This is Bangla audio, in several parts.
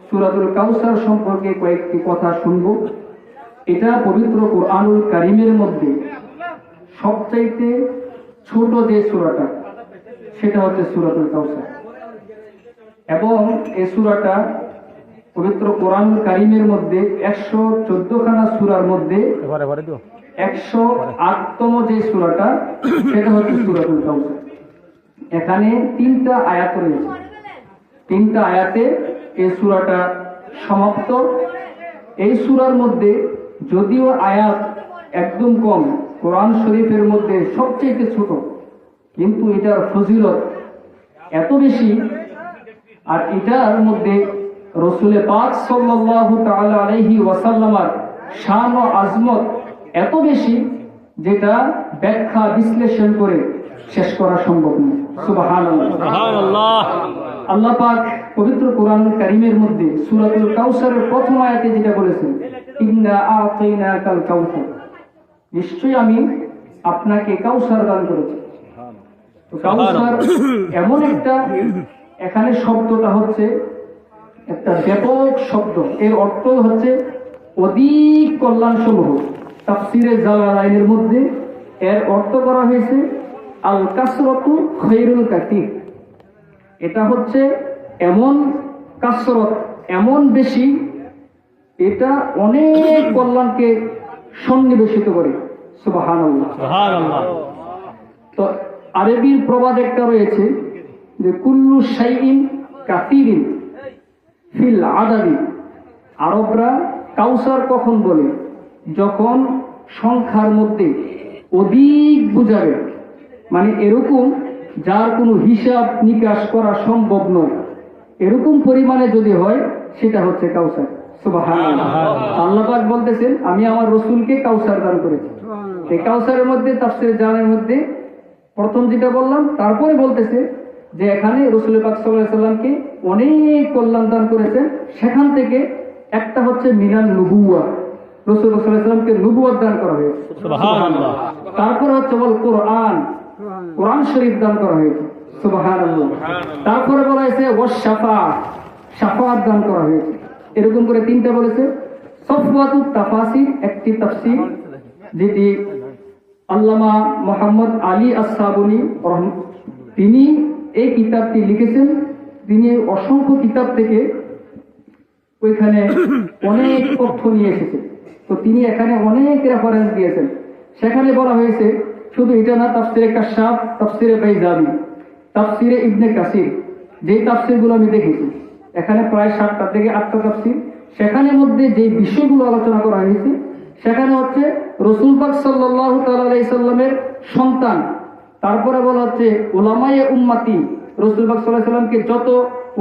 সূরাতুল কাউসার সম্পর্কে কয়েকটি কথা শুনব। এটা পবিত্র কোরআনুল কারীমের মধ্যে সবচাইতে ছোট যে সূরাটা, সেটা হচ্ছে সূরাতুল কাউসার। এবং এই সূরাটা পবিত্র কোরআনুল কারীমের মধ্যে 114 খানা সূরার মধ্যে 108তম যে সূরাটা, সেটা হচ্ছে সূরাতুল কাউসার। এখানে 3টা আয়াত রয়েছে। 3টা আয়াতে এই সূরাটা সমাপ্ত। এই সূরার মধ্যে যদিও আয়াত একদম কম, কোরআন শরীফের মধ্যে সবচেয়ে ছোট, কিন্তু এটার ফজিলত এত বেশি, আর এটার মধ্যে রাসূল পাক সাল্লাল্লাহু তাআলা আলাইহি ওয়াসাল্লামের শান ও আজমত এত বেশি, যেটা ব্যাখ্যা বিশ্লেষণ করে শেষ করা সম্ভব নয়। সুবহানাল্লাহ, সুবহানাল্লাহ। আল্লাহ পাক পবিত্র কোরআনুল কারীমের মধ্যে সূরাতুল কাউসারের প্রথম আয়াতে যেটা বলেছেন, ইন্না আ'তাইনাকাল কাউসার, নিশ্চয়ই আমি আপনাকে কাউসার দান করেছি। তো কাউসার এমন একটা, এখানে শব্দটা হচ্ছে একটা ব্যাপক শব্দ। এর অর্থ হচ্ছে অধিক কল্যাণ সমূহ। তাফসিরে জালালাইনের মধ্যে এর অর্থ করা হয়েছে আল কাসরাতু খায়রুল কাসীর। এটা হচ্ছে এমন কাসরত, এমন বেশি, এটা অনেক কল্যাণকে সন্নিবেশিত করে। সুবহানাল্লাহ, সুবহানাল্লাহ। তো আরবির প্রবাদ একটা রয়েছে যে কুল্লু শাইইন কাসীরিন ফিল আদাদি। আরবরা কাউসার কখন বলে? যখন সংখ্যার মধ্যে অধিক বুঝাবে, মানে এরকম যার কোনো হিসাব নিকাশ করা সম্ভব নয়, এরকম পরিমাণে যদি হয়, সেটা হচ্ছে কাউসার। সুবহানাল্লাহ। আল্লাহ পাক বলতেছেন, আমি আমার রাসূলকে কাউসার দান করেছি। এই কাউসারের মধ্যে তাফসীর জানের মধ্যে প্রথম যেটা বললাম, তারপরে বলতেছে যে এখানে রাসূল পাক সাল্লাল্লাহু আলাইহি সাল্লামকে অনেক কল্যাণ দান করেছেন। সেখান থেকে একটা হচ্ছে মিনান নবুওয়া, রাসূল সাল্লাল্লাহু আলাইহি সাল্লামকে নবুয়ত দান করা হয়েছে। সুবহানাল্লাহ। তারপরে হচ্ছে বল কোরআন, কোরআন শরীফ দান করা হয়েছে। সুবহানাল্লাহ। তারপরে বলা হয়েছে ওয়াস শাফাআত, শাফাআত দান করা হয়েছে। এরকম করে 3টা বলেছে। সফওয়াতুত তাফাসির, একটি তাফসীর যেটি আল্লামা মুহাম্মদ আলী আস-সাবুনী তিনি এই কিতাবটি লিখেছেন। তিনি অসংখ্য কিতাব থেকে ওইখানে অনেক তথ্য নিয়ে এসেছেন। তো তিনি এখানে অনেক রেফারেন্স দিয়েছেন। সেখানে বলা হয়েছে শুধু এটা না, তাফসিরে কাশাফ, তাফসিরে বাইজাবি, তাফসিরে ইবনে কাসির, যে তাফসিরগুলো আমি দেখেছি, এখানে প্রায় 7টা থেকে 8টা তাফসির। সেখানে মধ্যে যে বিষয়গুলো আলোচনা করা হয়েছে, সেখানে হচ্ছে রাসূল পাক সাল্লাল্লাহু তাআলা আলাইহি সাল্লামের সন্তান, তারপরে বলা হচ্ছে উলামায়ে উম্মতি, রাসূল পাক সাল্লাল্লাহু আলাইহি সাল্লামকে যত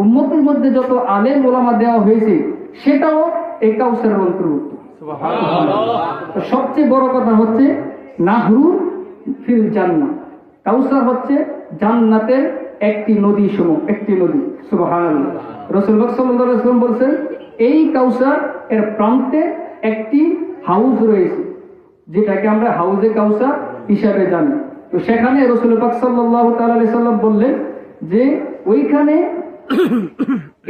উম্মতের মধ্যে যত আলেম ওলামা দেওয়া হয়েছে, সেটাও এই কাউসারের অন্তর্ভুক্ত। সুবহানাল্লাহ। সবচেয়ে বড় কথা হচ্ছে নাহরু ফিল জান্নাহ, কাউসার হচ্ছে জান্নাতের একটি নদী সমূহ, একটি নদী। সুবহানাল্লাহ। রাসূল পাক সাল্লাল্লাহু আলাইহি ওয়াসাল্লাম বলেছেন, এই কাউসার এর প্রান্তে একটি হাউজ রয়েছে, যেটাকে আমরা হাউজে কাউসার হিসাবে জানি। তো সেখানে রাসূল পাক সাল্লাল্লাহু তাআলা আলাইহি সাল্লাম বললেন যে ওইখানে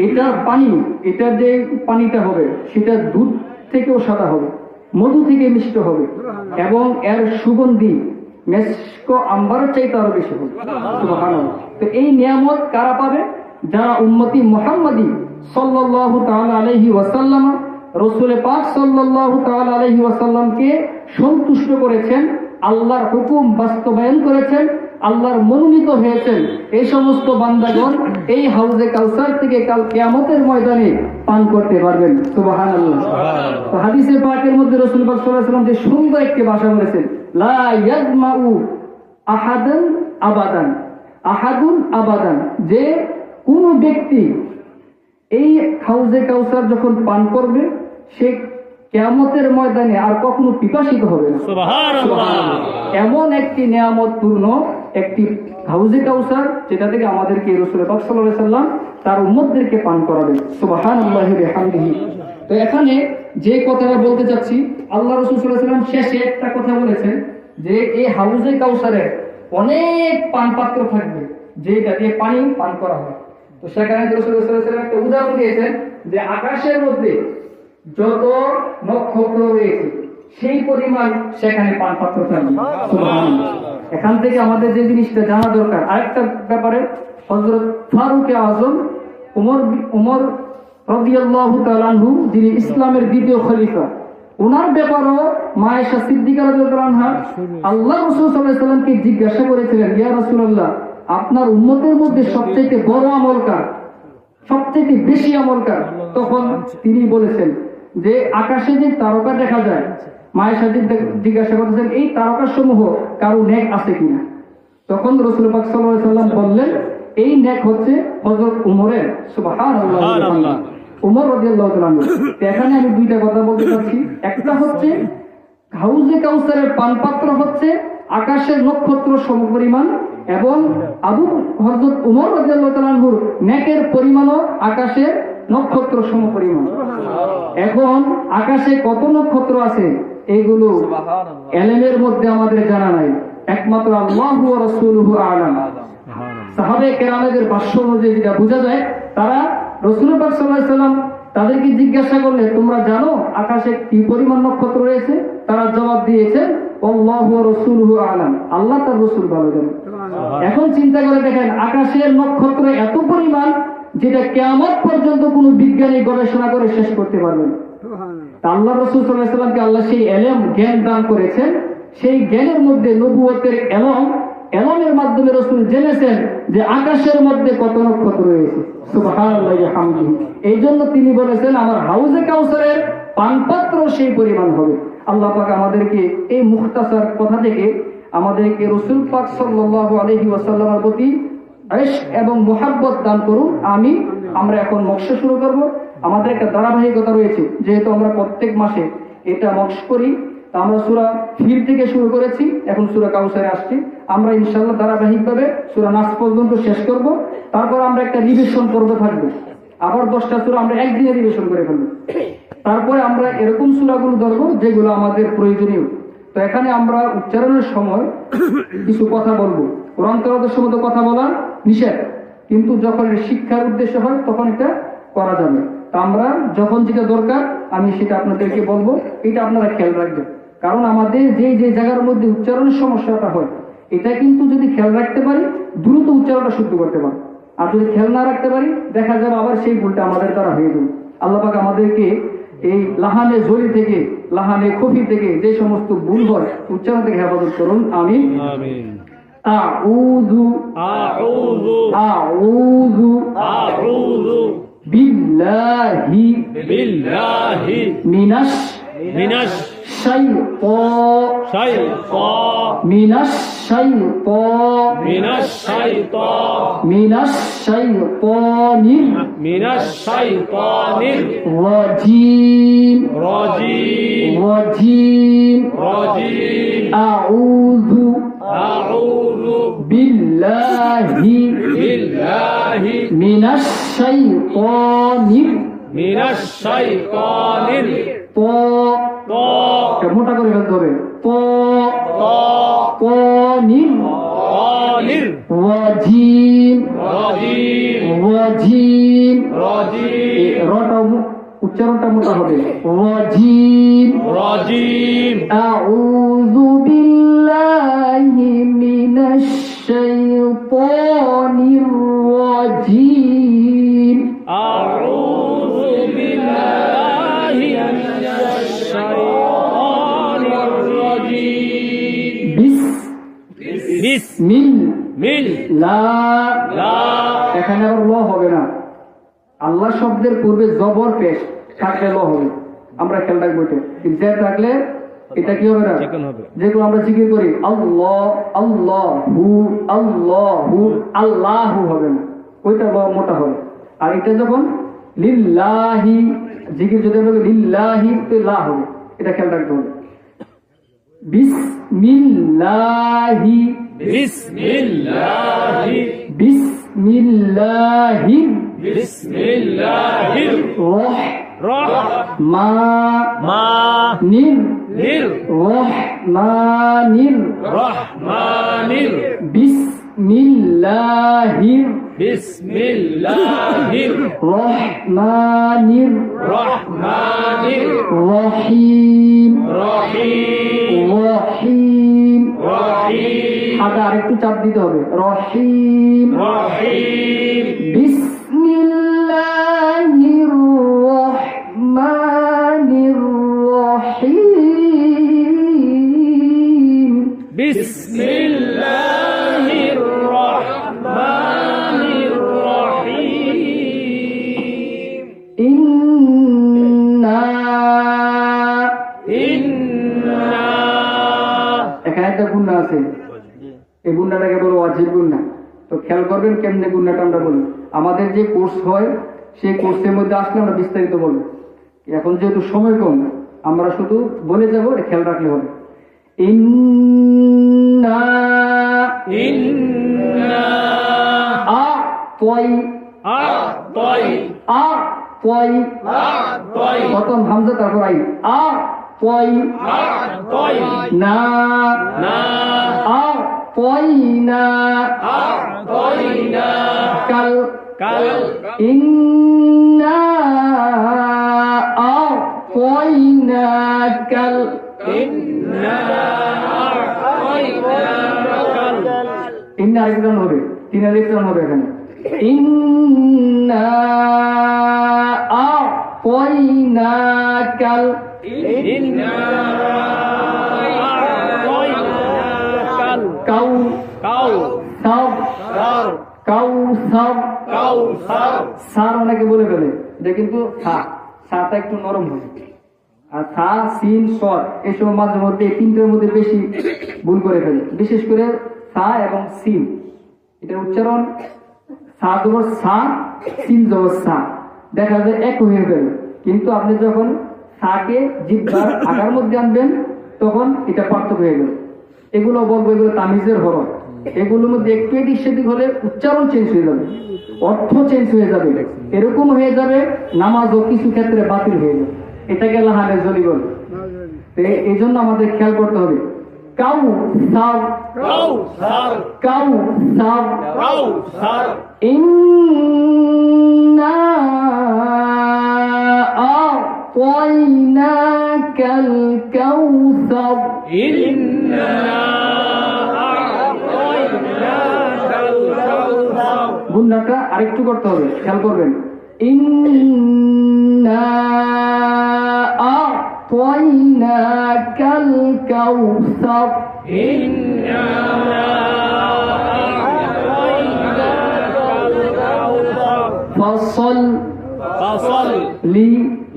এটা পানি, এটা যে পানিটা হবে, সেটা দুধ থেকেও সাদা হবে, মধু থেকে মিষ্ট হবে, এবং এর সুগন্ধি মেশক আম্বারের চাইতে আরো বেশি হবে। সুবহানাল্লাহ। তো এই নিয়ামত কারা পাবে? যারা উম্মতি মুহাম্মাদি সাল্লাল্লাহু তাআলা আলাইহি ওয়াসাল্লাম, রাসূল পাক সাল্লাল্লাহু তাআলা আলাইহি ওয়াসাল্লামকে সন্তুষ্ট করেছেন, আল্লাহর হুকুম বাস্তবায়ন করেছেন, আল্লাহর মনোনীত হয়েছেন, এই সমস্ত বান্দাগণ এই হাউজে কাউসার থেকে কাল কিয়ামতের ময়দানে পান করতে পারবেন। সুবহানাল্লাহ। তো হাদিসে পাকের মধ্যে রাসূল পাক সাল্লাল্লাহু আলাইহি ওয়াসাল্লাম যে সুন্দর একটি ভাষা বলেছেন, লা ইয়াজমাউ আহাদান আবাদান, আহাদুন আবাদান, যে কোন ব্যক্তি এই হাউজে কাউসার যখন পান করবে, সে কিয়ামতের ময়দানে আর কখনো পিপাসিত হবে না। সুবহানাল্লাহ। এমন একটি নিয়ামতপূর্ণ একটি হাউজে কাউসার, যেটা থেকে আমাদেরকে রাসূল পাক সাল্লাল্লাহু আলাইহি ওয়াসাল্লাম তার উম্মতদেরকে পান করাবেন। সুবহানাল্লাহি ওয়া বিহামদিহি। তো এখানে যে কথাটা বলতে চাচ্ছি, আল্লাহ রাসূল সাল্লাল্লাহু আলাইহি ওয়াসাল্লাম শেষে একটা কথা বলেছেন যে এই হাউজে কাউসারে অনেক পান পাত্র থাকবে, যেটা দিয়ে পানি পান করা হয়। তো সেখানে রাসূল সাল্লাল্লাহু আলাইহি ওয়াসাল্লাম একটা উদাহরণ দিয়েছেন যে আকাশের মধ্যে যত নক্ষত্র রয়েছে সেই পরিমাণ সেখানে পানপাত্র থাকবে। সুবহানাল্লাহ। এখান থেকে আমাদের যে জিনিসটা জানা দরকার, আরেকটা ব্যাপারে হযরত ফারুক আযম উমর রাদিয়াল্লাহু তাআলা আনহু, যিনি ইসলামের দ্বিতীয় খলিফা, ওনার ব্যাপারও মা আয়েশা সিদ্দিকা রাদিয়াল্লাহু আনহা আল্লাহ রাসূল সাল্লাল্লাহু আলাইহি ওয়াসাল্লামকে জিজ্ঞাসা করেছিলেন, ইয়া রাসূলুল্লাহ, আপনার উম্মতের মধ্যে সবচেয়ে বড় আমল কার, সবচেয়ে বেশি আমল কার? তখন তিনি বলেছেন যে আকাশে যে তারকা দেখা যায়, মায়ের সাথে জিজ্ঞাসা করতেছেন এই তারকা সমূহ কারো নেক আছে কিনা? তখন রাসূল পাক সাল্লাল্লাহু আলাইহি ওয়াসাল্লাম বললেন এই নেক হচ্ছে হযরত উমরের। সুবহানাল্লাহ। উমর রাদিয়াল্লাহু তাআলা। এখানে আমি দুইটা কথা বলতে চাচ্ছি। একটা হচ্ছে হাউজে কাউসারের পানপাত্র হচ্ছে আকাশের নক্ষত্র সমপরিমাণ, এবং হযরত উমর রাদিয়াল্লাহু তাআলা আনহুর নেকের পরিমাণও আকাশের নক্ষত্র সমপরিমাণ। এখন আকাশে কত নক্ষত্র আছে এগুলো ইলমের মধ্যে আমাদের জানা নাই, একমাত্র আল্লাহু ওয়া রাসূলুহু আ'লাম। সাহাবে কেরামের ভাষ্য অনুযায়ী যেটা বোঝা যায়, তারা রাসূল পাক সাল্লাল্লাহু আলাইহি ওয়াসাল্লাম তাদেরকে জিজ্ঞাসা করলে তোমরা জানো আকাশে কি পরিমাণ নক্ষত্র রয়েছে? তারা জবাব দিয়েছে আল্লাহু ওয়া রাসূলুহু আ'লাম, আল্লাহ তার রাসূল ভালো জানেন। এখন চিন্তা করে দেখেন আকাশের নক্ষত্র এত পরিমাণ যেটা কিয়ামত পর্যন্ত কোনো বিজ্ঞানী গবেষণা করে শেষ করতে পারবে না। আল্লাহ রাসূল সাল্লাল্লাহু আলাইহি ওয়াসাল্লামকে আল্লাহ সেই ইলম জ্ঞান দান করেছেন, সেই জ্ঞানের মধ্যে নবুয়তের ইলমের মাধ্যমে রাসূল জেনেছেন যে আকাশের মধ্যে কত নক্ষত্র রয়েছে। সুবহানাল্লাহি ওয়া হামদিহি। এই জন্য তিনি বলেছেন আমার হাউজে কাউসারের পানপাত্র সেই পরিমাণ হবে। আল্লাহ পাক আমাদেরকে এই মুখতাসার কথা থেকে আমাদেরকে রাসূল পাক সাল্লাল্লাহু আলাইহি ওয়াসাল্লামের প্রতি ইশক এবং মুহাব্বত দান করুন। আমরা এখন মক্স শুরু করব। আমাদের একটা ধারাবাহিকতা রয়েছে, যেহেতু আমরা প্রত্যেক মাসে এটা মক্স করি, তা আমরা সূরা ফিল থেকে শুরু করেছি, এখন সূরা কাউসারে আসছি। আমরা ইনশাআল্লাহ ধারাবাহিকভাবে সূরা নাস পর্যন্ত শেষ করব। তারপর আমরা একটা রিভিশন পর্ব থাকবে, আবার 10টা সূরা আমরা একদিনে রিভিশন করে ফেলব। তারপরে আমরা এরকম সূরাগুলো ধরবো যেগুলো আমাদের প্রয়োজনীয়। তো এখানে আমরা উচ্চারণের সময় কিছু কথা বলবো। কোরআন তেলাওয়াতের সময় তো কথা বলা নিষেধ, কিন্তু যখন শিক্ষার উদ্দেশ্য হয় তখন এটা করা যাবে। তা আমরা যখন যেটা দরকার আমি সেটা আপনাদেরকে বলবো, এটা আপনারা খেয়াল রাখবেন। কারণ আমাদের যে জায়গার মধ্যে উচ্চারণের সমস্যাটা হয়, এটা কিন্তু যদি খেয়াল রাখতে পারি দ্রুত উচ্চারণটা শুদ্ধ করতে পারি, আর যদি খেয়াল না রাখতে পারি দেখা যাবে আবার সেই ভুলটা আমাদের দ্বারা হয়ে যাবে। আল্লাহ পাক আমাদেরকে এই লাহানে জলি থেকে, লাহানে খফি থেকে যে সমস্ত ভুল হয় উচ্চারণ থেকে হেফাজত করুন। আমিন। আউযু বিল্লাহি মিনাশ শাইতানির রাজীম। আউযু বিল্লাহি মিনাশ শাইতানির মোটা করে ফেলতে হবে। উচ্চারণটা মোটা হবে। আউযু বিল্লাহি মিনাশ শাইতানির রাজীম। এখানে আবার ল হবে না, আল্লাহ শব্দের পূর্বে জবর পেশ থাকলে ল হবে। আমরা খেয়াল রাখবো, যে থাকলে এটা কি হবে না, যেগুলো আমরা জিকির করি আল্লাহ আল্লাহু আল্লাহু আল্লাহু হবে না, ওইটা মোটা হবে। আর এটা যখন লিল্লাহি জিকির যদি আমরা লিল্লাহি তো লা হবে, এটা খেয়াল রাখতে হবে। বিসমিল্লাহি রহমানির বিসমিল্লাহির বিসমিল্লাহির রহমানির রহমানির রহিম রহিম রহিম রহিম হাতে আরেকটু চাপ দিতে হবে রহিম রহিম বিসমিল্লাহির রহমানির রহিম বিসমিল্লাহির রহমানির রহিম ইন্না এখানে একটা গুণা আছে, এই গুণাটাকে বলো ওয়াজিব গুণা। তো খেয়াল করবেন কেমনে গুণাটা আমরা বলি। আমাদের যে কোর্স হয় সেই কোর্সের মধ্যে আসলে আমরা বিস্তারিত বলবো। এখন যেহেতু সময় কম, আমরা শুধু বলে যাবো, এটা খেয়াল রাখলে হবে। ইন্না ইন্না আ'তাই আ'তাই আ'তাই আ'তাই প্রথম হামজা তারপর আইন আ'তাই আ'তাই না না আ'তাইনা আ'তাইনা কাল কাল ইন্না আ'তাইনা কাল ইন্না আ'তাইনা কাল ইন্না আরেকজন হবে, তিন আরেকজন হবে এখানে। ইন্না আ'তাইনা কাল ইন্না আ'তাইনা কাল কাউ কাউ সাব সার কাউ সাব কাউসার সার অনেকে বলে ফেলে, এটা কিন্তু সাটা একটু নরম হয়। আর সা সিন সর এসব মাঝে মধ্যে এই তিনটের মধ্যে বেশি ভুল করে ফেলে, বিশেষ করে সা এবং সিন। এটার উচ্চারণ সা জবর সা, সিন জবর সা, দেখা যায় এক হয়ে গেল। কিন্তু আপনি যখন সাকে জিহ্বার আগার মধ্যে আনবেন তখন এটা পার্থক্য হয়ে গেল। এগুলো বলবো এগুলো তামিজের হরফ। এগুলোর মধ্যে একটু এদিক সেদিক হলে উচ্চারণ চেঞ্জ হয়ে যাবে, অর্থ চেঞ্জ হয়ে যাবে, এরকম হয়ে যাবে নামাজও কিছু ক্ষেত্রে বাতিল হয়ে যাবে। এটাকে লাহানে জলি বলে। এই জন্য আমাদের খেয়াল করতে হবে। কাউ সাব কাউসার কাউ সাব কাউসার ইন্না আ'তাইনাকাল কাউসার ইন্না আ'তাইনাকাল কাউসার গুণাটা আরেকটু করতে হবে, খেয়াল করবেন। ইন্না আ'তাইনাকাল কাউসার ইন্না আ'তাইনাকাল কাউসার ফসল ফসল লি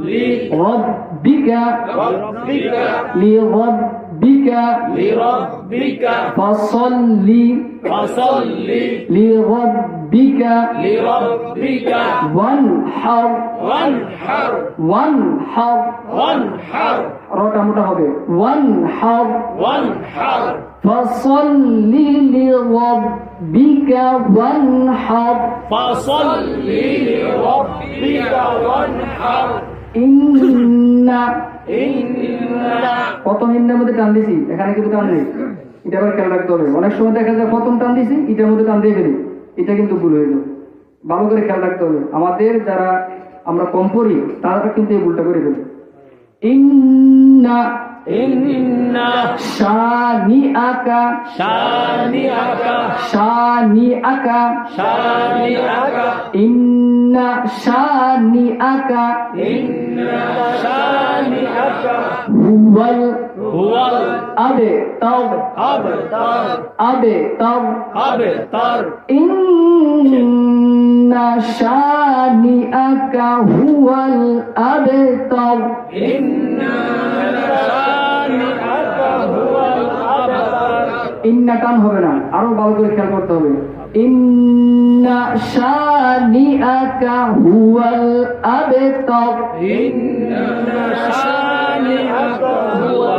লিরাব্বিকা রব্বিকা লিরব্বিকা লিরাব্বিকা ফসল্লি ফসল্লি লিরব্বিকা লিরাব্বিকা ওয়ানহার ওয়ানহার ওয়ানহার ওয়ানহার রটা মোটা হবে ওয়ানহার ওয়ানহার ফসল্লি লিরব্বিকা ওয়ানহার ফসল্লি লিরাব্বিকা ওয়ানহার ইন্না ইন্না প্রথম ইন্নার মধ্যে টান দিছি, এখানে কিন্তু টান নেই। এটা আবার খেয়াল রাখতে হবে। অনেক সময় দেখা যায় প্রথম টান দিছি, এটার মধ্যে টান দিয়ে ফেলি, এটা কিন্তু ভুল হয়ে যাবে। ভালো করে খেয়াল রাখতে হবে। আমাদের যারা আমরা কম পড়ি তারা কিন্তু এই ভুলটা করে ফেলি। ইন্না ইন্না শানিআকা শানিআকা শানিআকা শানিআকা ইন্না শানিআকা ইন্না শানিআকা হুয়াল হুয়াল আবতার আবতার আবতার আবতার ইন্না শানিআকা হুয়াল আবতার ইন্না শানিআকা হুয়াল আবতার ইন্না টান হবে না, আরো ভালো করে খেয়াল করতে হবে। ইন্না শানিআকা হুয়াল আবতার ইন্না শানিআকা হুয়াল